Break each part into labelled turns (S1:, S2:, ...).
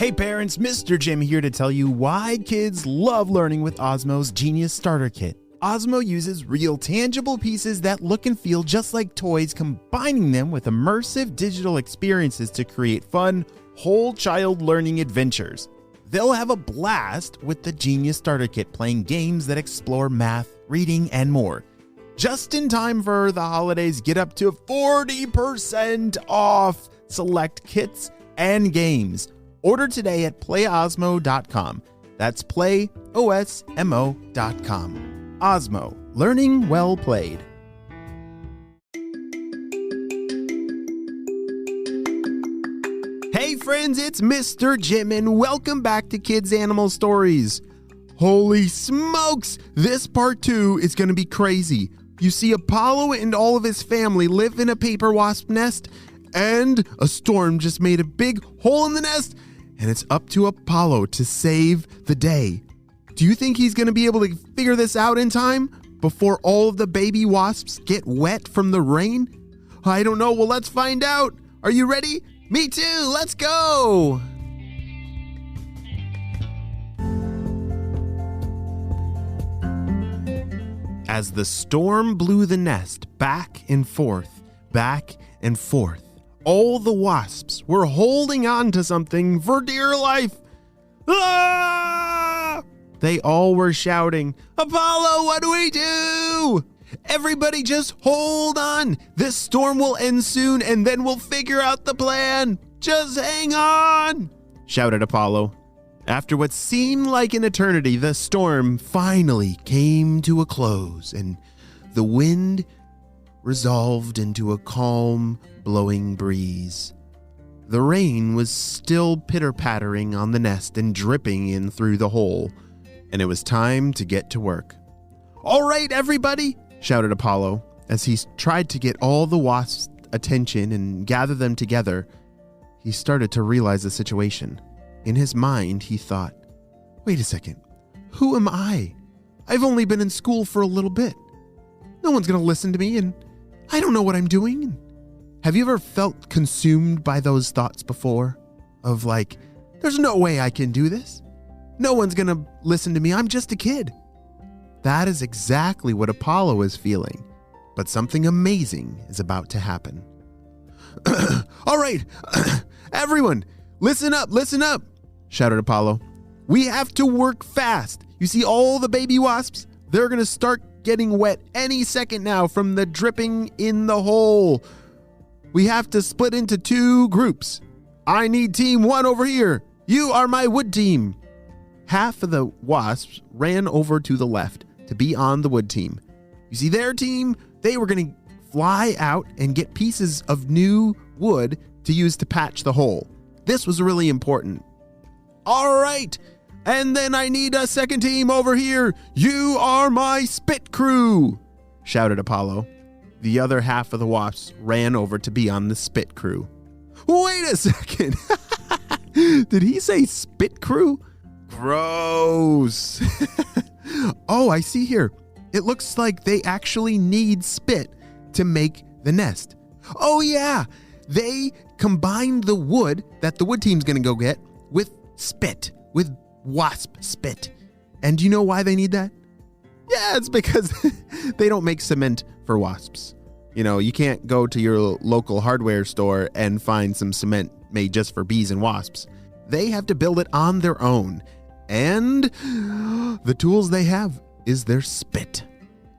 S1: Hey parents, Mr. Jim here to tell you why kids love learning with Osmo's Genius Starter Kit. Osmo uses real tangible pieces that look and feel just like toys, combining them with immersive digital experiences to create fun, whole child learning adventures. They'll have a blast with the Genius Starter Kit, playing games that explore math, reading, and more. Just in time for the holidays, get up to 40% off select kits and games. Order today at playosmo.com. That's playosmo.com. Osmo, learning well played. Hey friends, it's Mr. Jim and welcome back to Kids Animal Stories. Holy smokes, this part 2 is going to be crazy. You see, Apollo and all of his family live in a paper wasp nest, and a storm just made a big hole in the nest, and it's up to Apollo to save the day. Do you think he's going to be able to figure this out in time before all of the baby wasps get wet from the rain? I don't know. Well, let's find out. Are you ready? Me too. Let's go. As the storm blew the nest back and forth, all the wasps were holding on to something for dear life. Ah! They all were shouting, "Apollo, what do we do? Everybody just hold on. This storm will end soon and then we'll figure out the plan. Just hang on," shouted Apollo. After what seemed like an eternity, the storm finally came to a close and the wind resolved into a calm, blowing breeze. The rain was still pitter-pattering on the nest and dripping in through the hole, and it was time to get to work. "All right, everybody," shouted Apollo as he tried to get all the wasps' attention and gather them together. He started to realize the situation. In his mind, he thought, "Wait a second, who am I? I've only been in school for a little bit. No one's going to listen to me, and I don't know what I'm doing." Have you ever felt consumed by those thoughts before? Of like, there's no way I can do this. No one's going to listen to me. I'm just a kid. That is exactly what Apollo is feeling. But something amazing is about to happen. "All right, everyone, listen up, shouted Apollo. "We have to work fast. You see all the baby wasps? They're going to start getting wet any second now from the dripping in the hole. We have to split into 2 groups. I need team 1 over here. You are my wood team." Half of the wasps ran over to the left to be on the wood team. You see, their team, they were going to fly out and get pieces of new wood to use to patch the hole. This was really important. "All right, and then I need a second team over here. You are my spit crew," shouted Apollo. The other half of the wasps ran over to be on the spit crew. Wait a second. Did he say spit crew? Gross. Oh, I see here. It looks like they actually need spit to make the nest. Oh yeah, they combined the wood that the wood team's gonna go get with spit, with wasp spit. And do you know why they need that? Yeah, it's because they don't make cement for wasps. You know, you can't go to your local hardware store and find some cement made just for bees and wasps. They have to build it on their own. And the tools they have is their spit.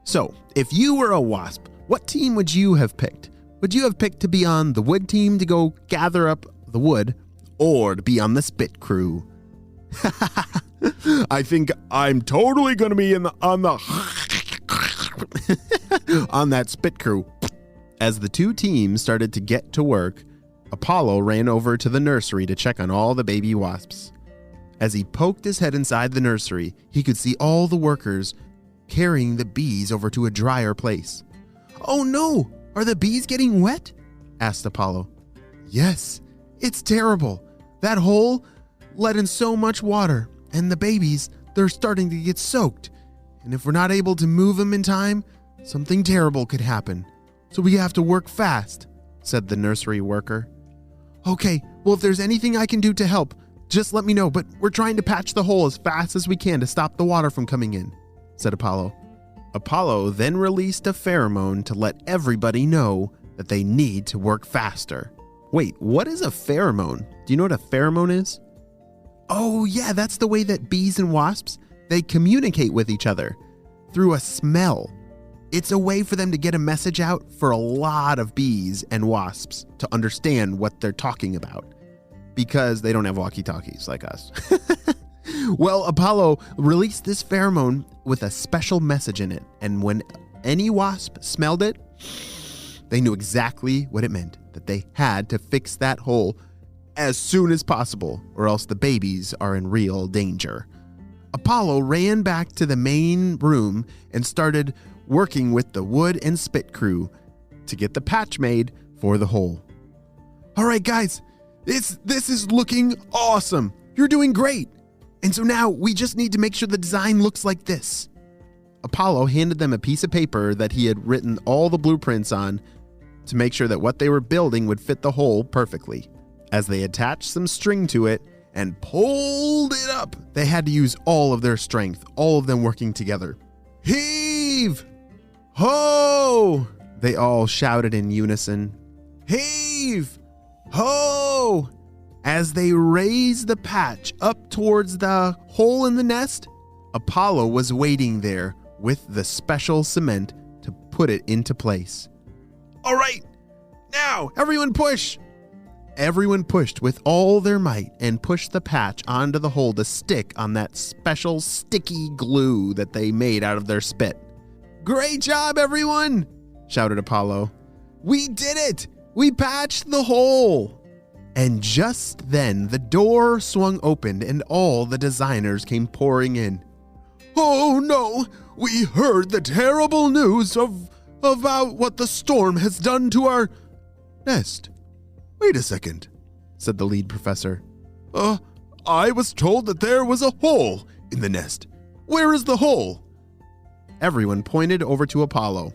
S1: So, if you were a wasp, what team would you have picked? Would you have picked to be on the wood team to go gather up the wood, or to be on the spit crew? I think I'm totally going to be on that spit crew. As the 2 teams started to get to work, Apollo ran over to the nursery to check on all the baby wasps. As he poked his head inside the nursery, he could see all the workers carrying the bees over to a drier place. "Oh no, are the bees getting wet?" asked Apollo. "Yes, it's terrible. That hole let in so much water, and the babies, they're starting to get soaked. And if we're not able to move them in time, something terrible could happen. So we have to work fast," said the nursery worker. "Okay, well, if there's anything I can do to help, Just let me know, but we're trying to patch the hole as fast as we can to stop the water from coming in," said Apollo. Apollo then released a pheromone to let everybody know that they need to work faster. Wait, what is a pheromone? Do you know what a pheromone is? Oh yeah, that's the way that bees and wasps, they communicate with each other through a smell. It's a way for them to get a message out for a lot of bees and wasps to understand what they're talking about, because they don't have walkie-talkies like us. Well, Apollo released this pheromone with a special message in it, and when any wasp smelled it, they knew exactly what it meant, that they had to fix that hole as soon as possible, or else the babies are in real danger. Apollo ran back to the main room and started working with the wood and spit crew to get the patch made for the hole. "All right, guys, this is looking awesome. You're doing great. And so now we just need to make sure the design looks like this." Apollo handed them a piece of paper that he had written all the blueprints on to make sure that what they were building would fit the hole perfectly. As they attached some string to it and pulled it up, they had to use all of their strength, all of them working together. "Heave! Ho!" they all shouted in unison. "Heave! Ho!" As they raised the patch up towards the hole in the nest, Apollo was waiting there with the special cement to put it into place. "All right, now everyone push!" Everyone pushed with all their might and pushed the patch onto the hole to stick on that special sticky glue that they made out of their spit. "Great job, everyone!" shouted Apollo. "We did it! We patched the hole!" And just then the door swung open and all the designers came pouring in. "Oh no, we heard the terrible news about what the storm has done to our nest." "Wait a second," said the lead professor. I was told that there was a hole in the nest. Where is the hole?" Everyone pointed over to Apollo,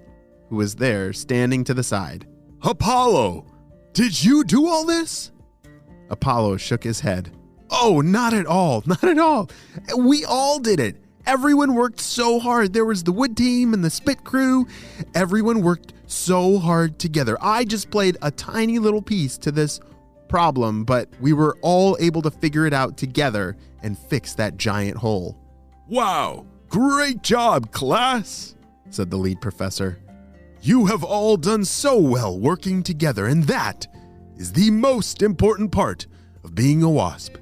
S1: who was there standing to the side. "Apollo, did you do all this?" Apollo shook his head. "Oh, not at all, not at all. We all did it. Everyone worked so hard. There was the wood team and the spit crew. Everyone worked so hard together. I just played a tiny little piece to this problem, but we were all able to figure it out together and fix that giant hole." "Wow, great job, class," said the lead professor. "You have all done so well working together, and that is the most important part of being a wasp,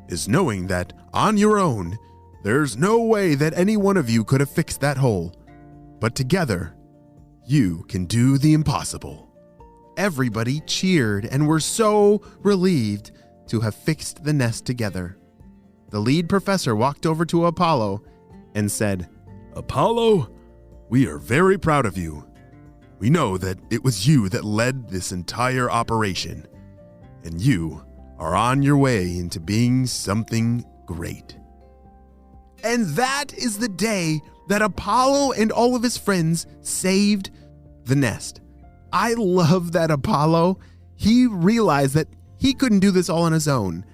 S1: is knowing that on your own, there's no way that any one of you could have fixed that hole. But together, you can do the impossible." Everybody cheered and were so relieved to have fixed the nest together. The lead professor walked over to Apollo and said, "Apollo, we are very proud of you. We know that it was you that led this entire operation, and you are on your way into being something great." And that is the day that Apollo and all of his friends saved the nest. I love that Apollo, he realized that he couldn't do this all on his own,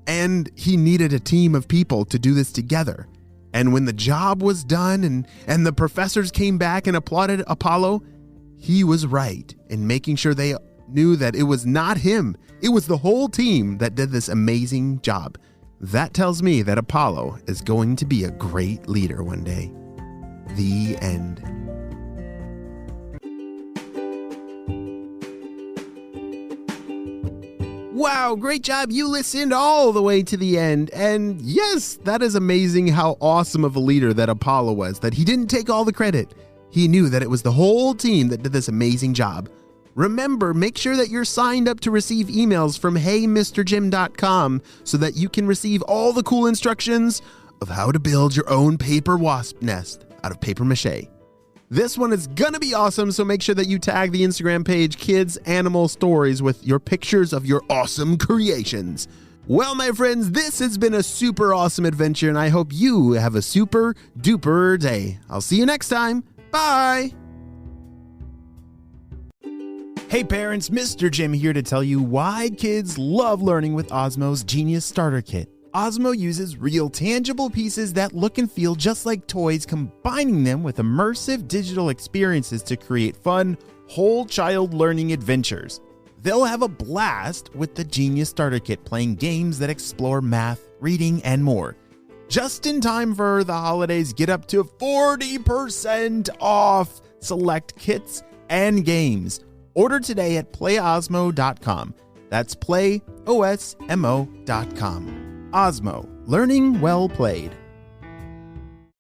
S1: and he needed a team of people to do this together. And when the job was done and the professors came back and applauded Apollo, he was right in making sure they knew that it was not him. It was the whole team that did this amazing job. That tells me that Apollo is going to be a great leader one day. The end. Wow, great job. You listened all the way to the end. And yes, that is amazing how awesome of a leader that Apollo was, that he didn't take all the credit. He knew that it was the whole team that did this amazing job. Remember, make sure that you're signed up to receive emails from HEYMRJIM.com so that you can receive all the cool instructions of how to build your own paper wasp nest out of paper mache. This one is gonna be awesome, so make sure that you tag the Instagram page Kids Animal Stories with your pictures of your awesome creations. Well, my friends, this has been a super awesome adventure, and I hope you have a super duper day. I'll see you next time. Bye! Hey parents, Mr. Jim here to tell you why kids love learning with Osmo's Genius Starter Kit. Osmo uses real tangible pieces that look and feel just like toys, combining them with immersive digital experiences to create fun, whole child learning adventures. They'll have a blast with the Genius Starter Kit, playing games that explore math, reading, and more. Just in time for the holidays, get up to 40% off select kits and games. Order today at playosmo.com. That's playosmo.com. Osmo, learning well played.